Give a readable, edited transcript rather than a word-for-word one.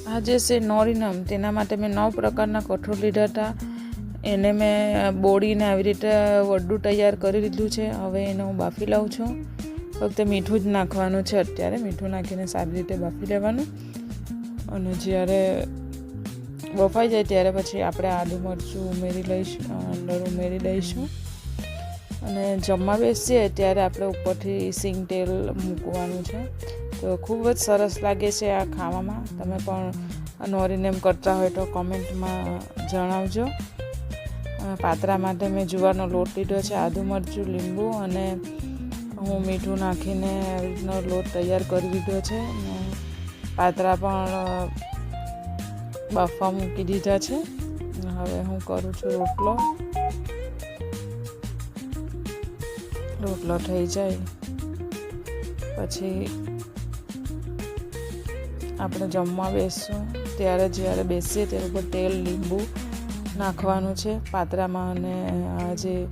આ જે છે નોરીનમ, તેના માટે મેં 9 પ્રકારના કઠોળ લીધા હતા. એને મેં બોળીને આવી રીતે વડું તૈયાર કરી લીધું છે. હવે એને હું બાફી લઉં છું. ફક્ત મીઠું જ નાખવાનું છે અત્યારે. મીઠું નાખીને સારી રીતે બાફી લેવાનું. અને જ્યારે બફાઈ જાય ત્યારે પછી આપણે આદુ મરચું અંદર ઉમેરી દઈશું. અને જમવા બેસીએ ત્યારે આપણે ઉપરથી સિંગ તેલ મૂકવાનું છે. તો ખૂબ જ સરસ લાગે છે આ ખાવામાં. તમે પણ નોરીનેમ કરતા હોય તો કોમેન્ટમાં જણાવજો. પાતરા માટે મેં જુવારનો લોટ લીધો છે, આદુ મરચું, લીંબુ અને હું મીઠું નાખીને આવી રીતનો લોટ તૈયાર કરી દીધો છે. પાતરા પણ બાફવા મૂકી દીધા છે. હવે હું કરું છું રોટલો થઈ જાય પછી આપણે જમવા બેસશું ત્યારે જ્યારે બેસીએ ત્યારે ઉપર તેલ લીંબુ નાખવાનું છે પાત્રામાં. અને આ જે